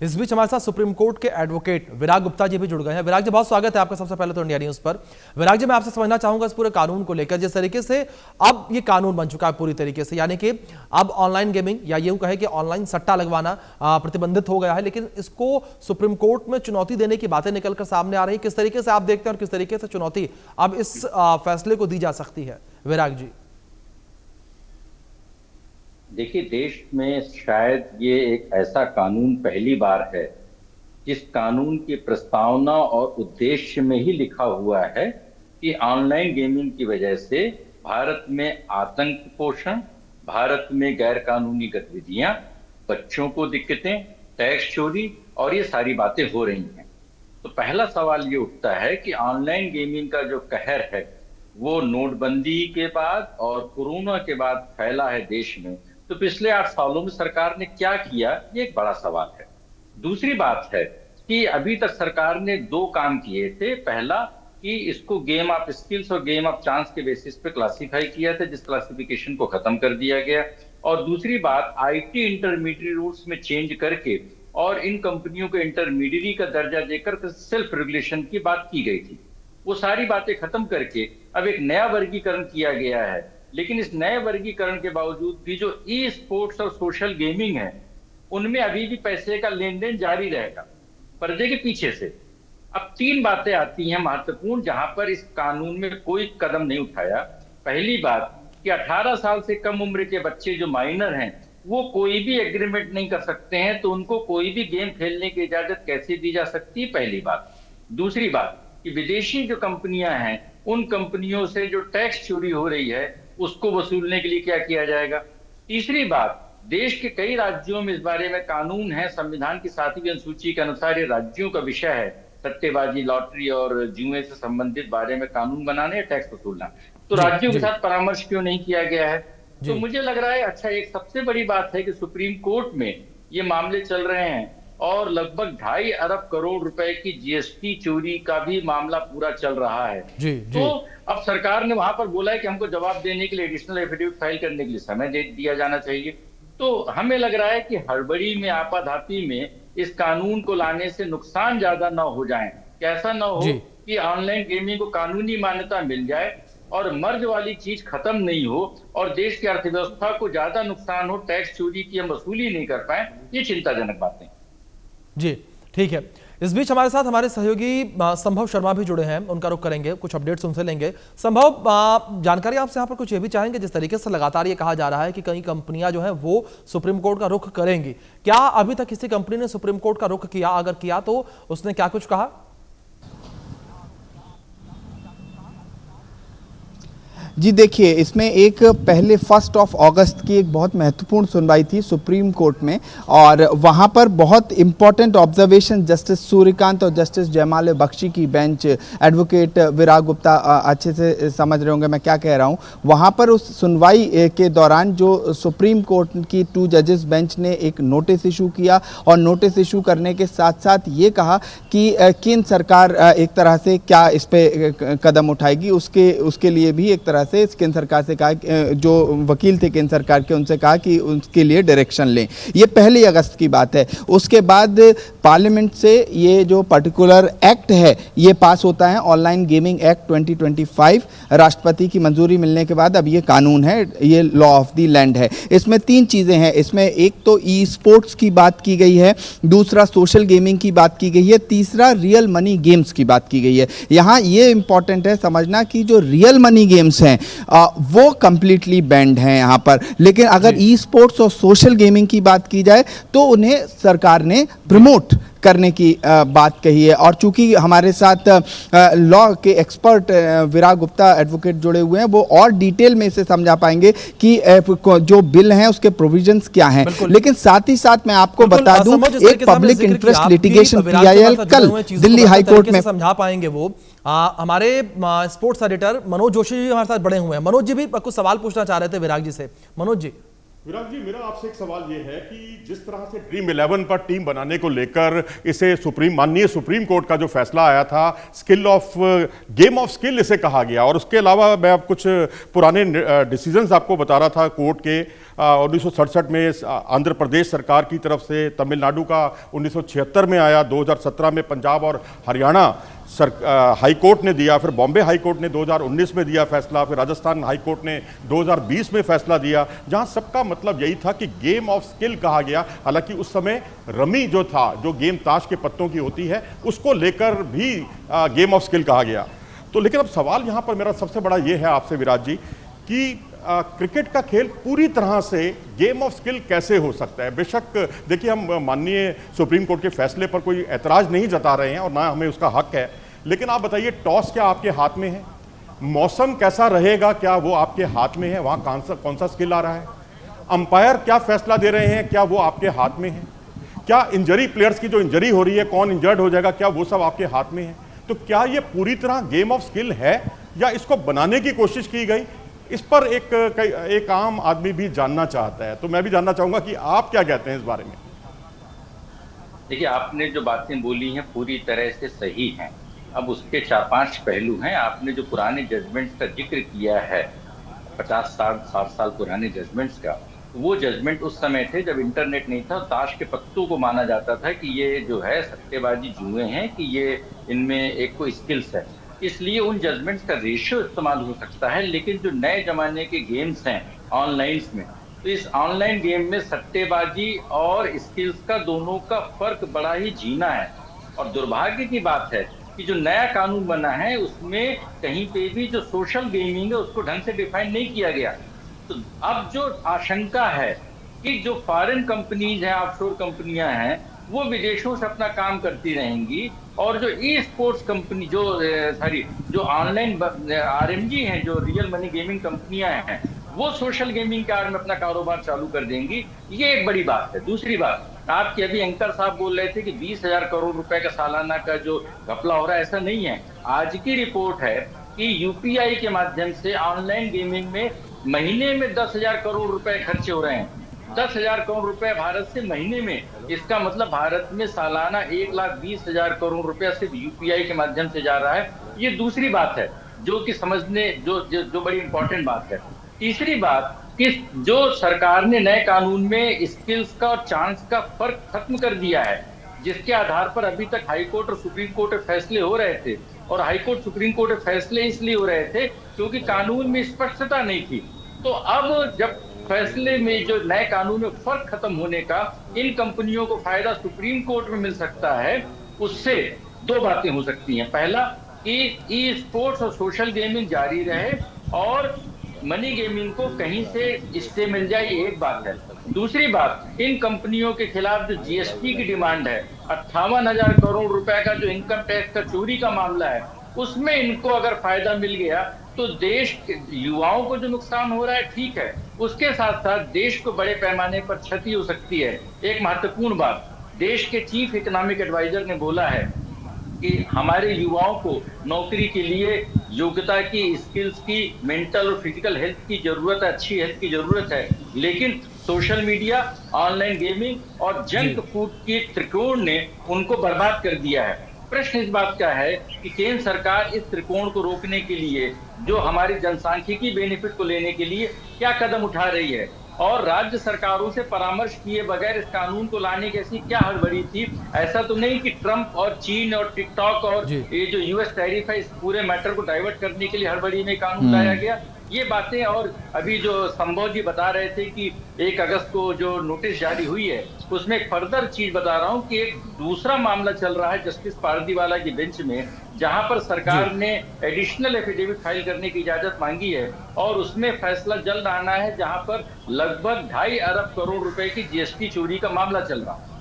इस बीच हमारे साथ सुप्रीम कोर्ट के एडवोकेट विराग गुप्ता जी भी जुड़ गए हैं। विराग जी, बहुत स्वागत है आपका सबसे पहले तो इंडिया न्यूज पर। विराग जी, मैं आपसे समझना चाहूंगा इस पूरे कानून को लेकर, जिस तरीके से अब ये कानून बन चुका है पूरी तरीके से, यानी कि अब ऑनलाइन गेमिंग या यूं कहे कि ऑनलाइन सट्टा लगवाना प्रतिबंधित हो गया है, लेकिन इसको सुप्रीम कोर्ट में चुनौती देने की बातें निकलकर सामने आ रही है। किस तरीके से आप देखते हैं और किस तरीके से चुनौती अब इस फैसले को दी जा सकती है, विराग जी? देखिए, देश में शायद ये एक ऐसा कानून पहली बार है जिस कानून की प्रस्तावना और उद्देश्य में ही लिखा हुआ है कि ऑनलाइन गेमिंग की वजह से भारत में आतंक पोषण, भारत में गैर कानूनी गतिविधियां, बच्चों को दिक्कतें, टैक्स चोरी और ये सारी बातें हो रही हैं। तो पहला सवाल ये उठता है कि ऑनलाइन गेमिंग का जो कहर है वो नोटबंदी के बाद और कोरोना के बाद फैला है देश में। तो पिछले 8 सालों में सरकार ने क्या किया, ये एक बड़ा सवाल है। दूसरी बात है कि अभी तक सरकार ने 2 काम किए थे। पहला कि इसको गेम ऑफ स्किल्स और गेम ऑफ चांस के बेसिस पे क्लासिफाई किया था, जिस क्लासिफिकेशन को खत्म कर दिया गया। और दूसरी बात, आईटी इंटरमीडिएट रूल्स में चेंज करके और इन कंपनियों को इंटरमीडिएट का दर्जा देकर सेल्फ रेगुलेशन की बात की गई थी। वो सारी बातें खत्म करके अब एक नया वर्गीकरण किया गया है। लेकिन इस नए वर्गीकरण के बावजूद भी जो ई स्पोर्ट्स और सोशल गेमिंग है उनमें अभी भी पैसे का लेन देन जारी रहेगा पर्दे के पीछे से। अब 3 बातें आती हैं महत्वपूर्ण, जहां पर इस कानून में कोई कदम नहीं उठाया। पहली बात कि 18 साल से कम उम्र के बच्चे जो माइनर हैं वो कोई भी एग्रीमेंट नहीं कर सकते हैं, तो उनको कोई भी गेम खेलने की इजाजत कैसे दी जा सकती है, पहली बात। दूसरी बात कि विदेशी जो कंपनियां हैं उन कंपनियों से जो टैक्स चोरी हो रही है उसको वसूलने के लिए क्या किया जाएगा। तीसरी बात, देश के कई राज्यों में इस बारे में कानून है। संविधान की 7वीं अनुसूची के अनुसार ये राज्यों का विषय है सट्टेबाजी, लॉटरी और जुए से संबंधित बारे में कानून बनाने या टैक्स वसूलना। तो राज्यों के साथ परामर्श क्यों नहीं किया गया है? तो मुझे लग रहा है, अच्छा, एक सबसे बड़ी बात है कि सुप्रीम कोर्ट में ये मामले चल रहे हैं और लगभग 2.5 अरब करोड़ रुपए की जीएसटी चोरी का भी मामला पूरा चल रहा है। तो अब सरकार ने वहां पर बोला है कि हमको जवाब देने के लिए, एडिशनल एफिडेविट फाइल करने के लिए समय दे दिया जाना चाहिए। तो हमें लग रहा है कि हड़बड़ी में, आपाधापी में इस कानून को लाने से नुकसान ज्यादा ना हो जाए। कैसा ना हो कि ऑनलाइन गेमिंग को कानूनी मान्यता मिल जाए और मर्ज वाली चीज खत्म नहीं हो और देश की अर्थव्यवस्था को ज्यादा नुकसान हो, टैक्स चोरी की हम वसूली नहीं कर पाए। ये चिंताजनक बातें। जी, ठीक है। इस बीच हमारे साथ हमारे सहयोगी संभव शर्मा भी जुड़े हैं, उनका रुख करेंगे, कुछ अपडेट्स उनसे लेंगे। संभव, जानकारी आपसे यहाँ पर कुछ ये भी चाहेंगे, जिस तरीके से लगातार ये कहा जा रहा है कि कई कंपनियां जो हैं वो सुप्रीम कोर्ट का रुख करेंगी, क्या अभी तक किसी कंपनी ने सुप्रीम कोर्ट का रुख किया? अगर किया तो उसने क्या कुछ कहा? जी देखिए, इसमें एक पहले 1 अगस्त की एक बहुत महत्वपूर्ण सुनवाई थी सुप्रीम कोर्ट में, और वहाँ पर बहुत इम्पॉर्टेंट ऑब्जर्वेशन जस्टिस सूर्यकांत और जस्टिस जयमाल्य बख्शी की बेंच, एडवोकेट विराग गुप्ता अच्छे से समझ रहे होंगे मैं क्या कह रहा हूँ। वहाँ पर उस सुनवाई के दौरान जो सुप्रीम कोर्ट की 2 जजेस बेंच ने एक नोटिस इशू किया, और नोटिस इशू करने के साथ साथ ये कहा कि केंद्र सरकार एक तरह से क्या इस पर कदम उठाएगी, उसके लिए भी एक तरह से केंद्र सरकार से कहा, जो वकील थे केंद्र सरकार के, उनसे कहा कि उसके लिए डायरेक्शन लें। ये 1 अगस्त की बात है। उसके बाद पार्लियामेंट से ये जो पर्टिकुलर एक्ट है ये पास होता है, ऑनलाइन गेमिंग एक्ट 2025। राष्ट्रपति की मंजूरी मिलने के बाद अब ये कानून है, ये लॉ ऑफ द लैंड है। इसमें 3 चीज़ें हैं। इसमें एक तो ई स्पोर्ट्स की बात की गई है, दूसरा सोशल गेमिंग की बात की गई है, तीसरा रियल मनी गेम्स की बात की गई है। यहाँ ये इंपॉर्टेंट है समझना कि जो रियल मनी गेम्स हैं वो कंप्लीटली बैंड हैं यहाँ पर, लेकिन अगर ई स्पोर्ट्स और सोशल गेमिंग की बात की जाए तो उन्हें सरकार ने प्रमोट करने की बात कही है। और चूंकि हमारे साथ लॉ के एक्सपर्ट विराग गुप्ता एडवोकेट जुड़े हुए हैं, वो और डिटेल में इसे समझा पाएंगे कि जो बिल हैं उसके प्रोविजंस क्या हैं। लेकिन साथ ही साथ मैं आपको बता दूं, एक पब्लिक इंटरेस्ट लिटिगेशन PIL कल दिल्ली हाई कोर्ट में समझा पाएंगे। वो हमारे स्पोर्ट्स एडिटर मनोज जोशी जी हमारे साथ बड़े हुए हैं। मनोज जी भी कुछ सवाल पूछना चाह रहे थे विराग जी से। मनोज जी। विराग जी, मेरा आपसे एक सवाल यह है कि जिस तरह से ड्रीम 11 पर टीम बनाने को लेकर इसे माननीय सुप्रीम कोर्ट का जो फैसला आया था, गेम ऑफ स्किल इसे कहा गया, और उसके अलावा मैं अब कुछ पुराने डिसीजंस आपको बता रहा था कोर्ट के। 1967 में आंध्र प्रदेश सरकार की तरफ से, तमिलनाडु का 1976 में आया, 2017 में पंजाब और हरियाणा हाई कोर्ट ने दिया, फिर बॉम्बे हाई कोर्ट ने 2019 में दिया फैसला, फिर राजस्थान हाई कोर्ट ने 2020 में फैसला दिया, जहां सबका मतलब यही था कि गेम ऑफ स्किल कहा गया। हालांकि उस समय रमी जो था, जो गेम ताश के पत्तों की होती है, उसको लेकर भी गेम ऑफ स्किल कहा गया। तो लेकिन अब सवाल यहां पर मेरा सबसे बड़ा ये है आपसे विराज जी कि क्रिकेट का खेल पूरी तरह से गेम ऑफ स्किल कैसे हो सकता है? बेशक देखिए, हम माननीय सुप्रीम कोर्ट के फैसले पर कोई ऐतराज नहीं जता रहे हैं और ना हमें उसका हक है, लेकिन आप बताइए, टॉस क्या आपके हाथ में है? मौसम कैसा रहेगा, क्या वो आपके हाथ में है? वहां कौन सा स्किल आ रहा है? अंपायर क्या फैसला दे रहे हैं, क्या वो आपके हाथ में है? क्या इंजरी, प्लेयर्स की जो इंजरी हो रही है, कौन इंजर्ड हो जाएगा, क्या वो सब आपके हाथ में है? तो क्या ये पूरी तरह गेम ऑफ स्किल है या इसको बनाने की कोशिश की गई? इस पर एक आम आदमी भी जानना चाहता है, तो मैं भी जानना चाहूंगा कि आप क्या कहते हैं इस बारे में। देखिए, आपने जो बातें बोली हैं पूरी तरह से सही हैं। अब उसके 4-5 पहलू हैं। आपने जो पुराने जजमेंट्स का जिक्र किया है, 50 साल 60 साल पुराने जजमेंट्स का, वो जजमेंट उस समय थे जब इंटरनेट नहीं था। ताश के पत्तों को माना जाता था कि ये जो है सट्टेबाजी जुए हैं, कि ये इनमें एक कोई स्किल्स है, इसलिए उन जजमेंट्स का रेशियो इस्तेमाल हो सकता है। लेकिन जो नए जमाने के गेम्स हैं ऑनलाइन में, तो इस ऑनलाइन गेम में सट्टेबाजी और स्किल्स का दोनों का फर्क बड़ा ही जीना है। और दुर्भाग्य की बात है कि जो नया कानून बना है उसमें कहीं पे भी जो सोशल गेमिंग है उसको ढंग से डिफाइन नहीं किया गया। तो अब जो आशंका है कि जो फॉरेन कंपनीज हैं, ऑफशोर कंपनियां हैं, वो विदेशों से अपना काम करती रहेंगी, और जो ई स्पोर्ट्स कंपनी जो ऑनलाइन आरएमजी हैं, जो रियल मनी गेमिंग कंपनियां हैं, वो सोशल गेमिंग के आड़ में अपना कारोबार चालू कर देंगी। ये एक बड़ी बात है। दूसरी बात, आपके अभी एंकर साहब बोल रहे थे कि 20,000 करोड़ रुपए का सालाना का जो घपला हो रहा है, ऐसा नहीं है। आज की रिपोर्ट है कि यूपीआई के माध्यम से ऑनलाइन गेमिंग में महीने में 10,000 करोड़ रुपए खर्चे हो रहे हैं। 10,000 करोड़ रुपए भारत से महीने में, इसका मतलब भारत में सालाना 1,20,000 करोड़ रुपया सिर्फ यूपीआई के माध्यम से जा रहा है। ये दूसरी बात है जो कि समझने जो बड़ी इंपॉर्टेंट बात है। तीसरी बात कि जो सरकार ने नए कानून में स्किल्स का और चांस का फर्क खत्म कर दिया है, जिसके आधार पर अभी तक हाई कोर्ट और सुप्रीम कोर्ट में फैसले हो रहे थे, और हाई कोर्ट सुप्रीम कोर्ट में फैसले इसलिए हो रहे थे क्योंकि कानून में स्पष्टता नहीं थी। तो अब जब फैसले में जो नए कानून में फर्क खत्म होने का इन कंपनियों को फायदा सुप्रीम कोर्ट में मिल सकता है, उससे दो बातें हो सकती हैं। पहला कि ई स्पोर्ट्स और सोशल गेमिंग जारी रहे और मनी गेमिंग को कहीं से स्टे मिल जाए, ये एक बात है। दूसरी बात, इन कंपनियों के खिलाफ जो जीएसटी की डिमांड है, 58,000 करोड़ रुपए का जो इनकम टैक्स का चोरी का मामला है, उसमें इनको अगर फायदा मिल गया तो देश के युवाओं को जो नुकसान हो रहा है ठीक है, उसके साथ साथ देश को बड़े पैमाने पर क्षति हो सकती है। एक महत्वपूर्ण बात, देश के चीफ इकोनॉमिक एडवाइजर ने बोला है कि हमारे युवाओं को नौकरी के लिए योग्यता की, स्किल्स की, मेंटल और फिजिकल हेल्थ की जरूरत है, अच्छी हेल्थ की जरूरत है, लेकिन सोशल मीडिया, ऑनलाइन गेमिंग और जंक फूड के त्रिकोण ने उनको बर्बाद कर दिया है। प्रश्न इस बात का है कि केंद्र सरकार इस त्रिकोण को रोकने के लिए, जो हमारी जनसांख्यिकी बेनिफिट को लेने के लिए क्या कदम उठा रही है, और राज्य सरकारों से परामर्श किए बगैर इस कानून को लाने की ऐसी क्या हड़बड़ी थी। ऐसा तो नहीं कि ट्रंप और चीन और टिकटॉक और ये जो यूएस टैरिफ है, इस पूरे मैटर को डाइवर्ट करने के लिए हड़बड़ी में कानून लाया गया। ये बातें, और अभी जो संभव जी बता रहे थे कि 1 अगस्त को जो नोटिस जारी हुई है, उसमें एक फर्दर चीज बता रहा हूं कि एक दूसरा मामला चल रहा है जस्टिस पारदीवाला की बेंच में, जहां पर सरकार ने एडिशनल एफिडेविट फाइल करने की इजाजत मांगी है, और उसमें फैसला जल्द आना है, जहां पर लगभग 2.5 अरब करोड़ रुपए की जीएसटी चोरी का मामला चल रहा है।